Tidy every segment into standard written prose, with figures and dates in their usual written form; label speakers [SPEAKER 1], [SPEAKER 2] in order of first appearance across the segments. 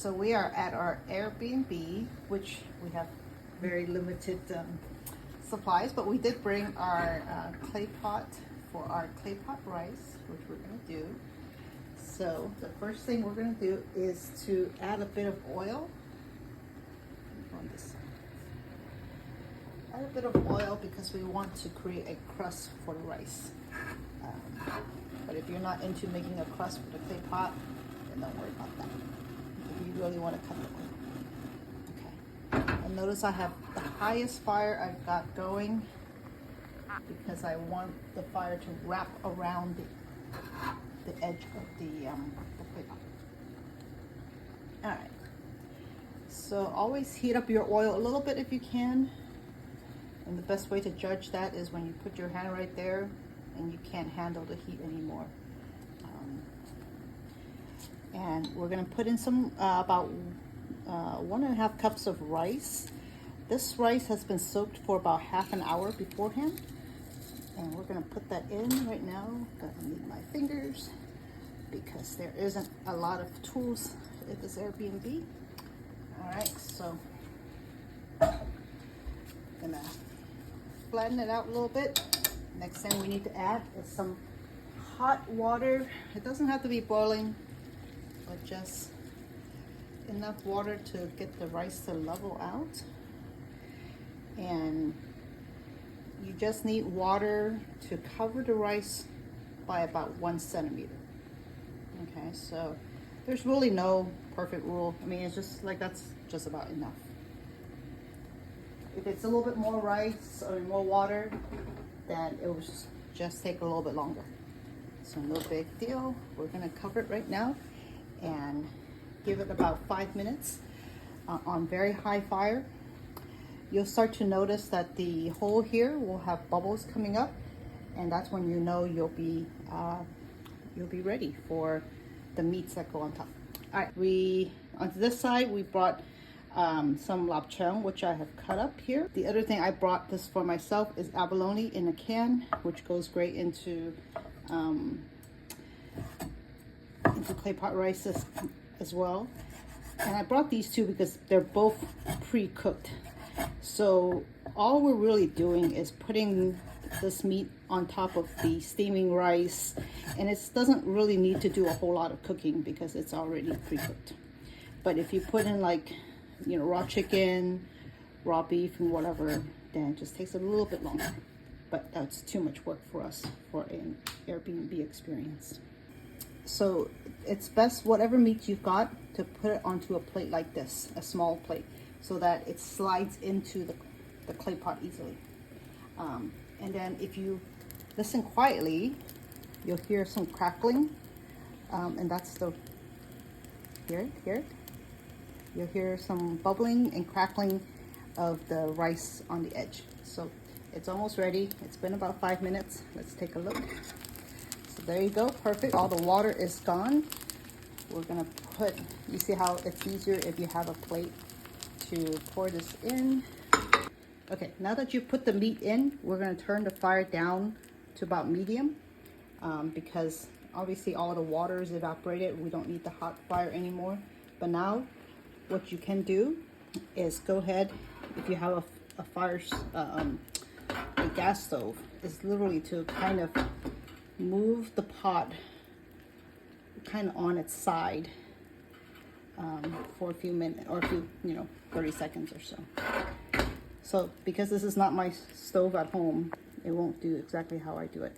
[SPEAKER 1] So we are at our Airbnb, which we have very limited supplies, but we did bring our clay pot for our clay pot rice, which we're gonna do. So the first thing we're gonna do is to add a bit of oil on this side. Add a bit of oil because we want to create a crust for the rice. But if you're not into making a crust for the clay pot, then don't worry about that. If you really want to cut the oil. Okay. And notice I have the highest fire I've got going because I want the fire to wrap around the edge of the clay pot. All right. So always heat up your oil a little bit if you can. And the best way to judge that is when you put your hand right there and you can't handle the heat anymore. And we're gonna put in some about 1.5 cups of rice. This rice has been soaked for about half an hour beforehand. And we're gonna put that in right now. Gotta need my fingers because there isn't a lot of tools at this Airbnb. All right, so gonna flatten it out a little bit. Next thing we need to add is some hot water. It doesn't have to be boiling, but just enough water to get the rice to level out. And you just need water to cover the rice by about 1 centimeter. Okay, so there's really no perfect rule. I mean, it's just like that's just about enough. If it's a little bit more rice or more water, then it will just take a little bit longer. So no big deal. We're gonna cover it right now and give it about 5 minutes on very high fire. You'll start to notice that the hole here will have bubbles coming up, and that's when you know you'll be ready for the meats that go on top. All right, onto this side we brought some lapchang, which I have cut up here. The other thing I brought this for myself is abalone in a can, which goes great into clay pot rice as well. And I brought these two because they're both pre-cooked. So all we're really doing is putting this meat on top of the steaming rice, and it doesn't really need to do a whole lot of cooking because it's already pre-cooked. But if you put in like, you know, raw chicken, raw beef, and whatever, then it just takes a little bit longer. But that's too much work for us for an Airbnb experience. So it's best, whatever meat you've got, to put it onto a plate like this, a small plate, so that it slides into the clay pot easily. And then if you listen quietly, you'll hear some crackling, and that's the, hear it? You'll hear some bubbling and crackling of the rice on the edge. So it's almost ready. It's been about 5 minutes. Let's take a look. So there you go, perfect. All the water is gone. We're gonna put, you see how it's easier if you have a plate to pour this in. Okay, now that you put the meat in, we're gonna turn the fire down to about medium because obviously all the water is evaporated. We don't need the hot fire anymore. But now, what you can do is go ahead, if you have a gas stove, is literally to kind of move the pot kind of on its side for a few minutes or 30 seconds or so. So because this is not my stove at home, it won't do exactly how I do it.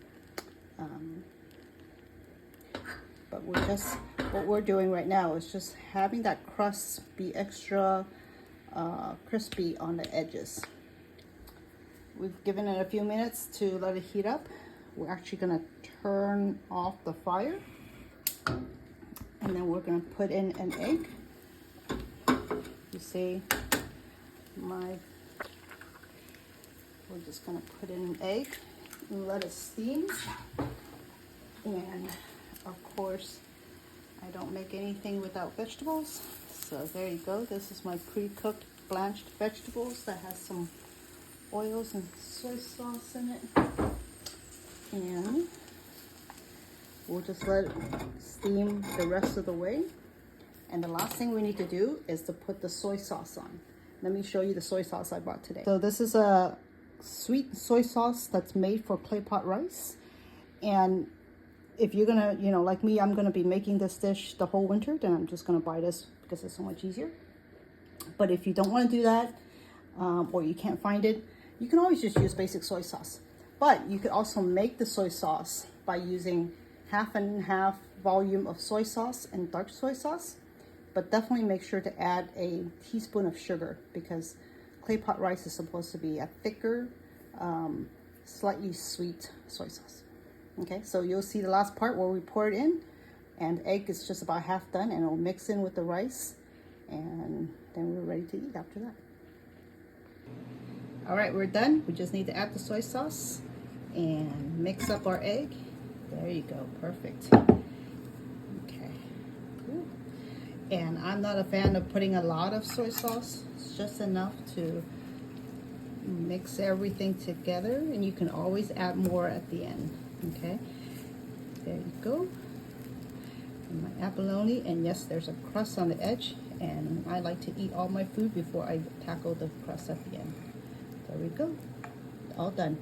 [SPEAKER 1] But what we're doing right now is just having that crust be extra crispy on the edges. We've given it a few minutes to let it heat up. We're actually gonna turn off the fire, and then we're gonna put in an egg. You see we're just gonna put in an egg and let it steam. And of course, I don't make anything without vegetables. So there you go. This is my pre-cooked blanched vegetables that has some oils and soy sauce in it. And we'll just let it steam the rest of the way. And the last thing we need to do is to put the soy sauce on. Let me show you the soy sauce I bought today. So this is a sweet soy sauce that's made for clay pot rice. And if you're gonna, you know, like me, I'm gonna be making this dish the whole winter, then I'm just gonna buy this because it's so much easier. But if you don't want to do that, or you can't find it, you can always just use basic soy sauce. But you could also make the soy sauce by using half and half volume of soy sauce and dark soy sauce. But definitely make sure to add a teaspoon of sugar, because clay pot rice is supposed to be a thicker, slightly sweet soy sauce. Okay, so you'll see the last part where we pour it in, and egg is just about half done, and it'll mix in with the rice, and then we're ready to eat after that. All right, we're done. We just need to add the soy sauce and mix up our egg. There you go, perfect. Okay, cool. And I'm not a fan of putting a lot of soy sauce. It's just enough to mix everything together, and you can always add more at the end. Okay, there you go. And my abalone, and yes, there's a crust on the edge, and I like to eat all my food before I tackle the crust at the end. There we go, all done.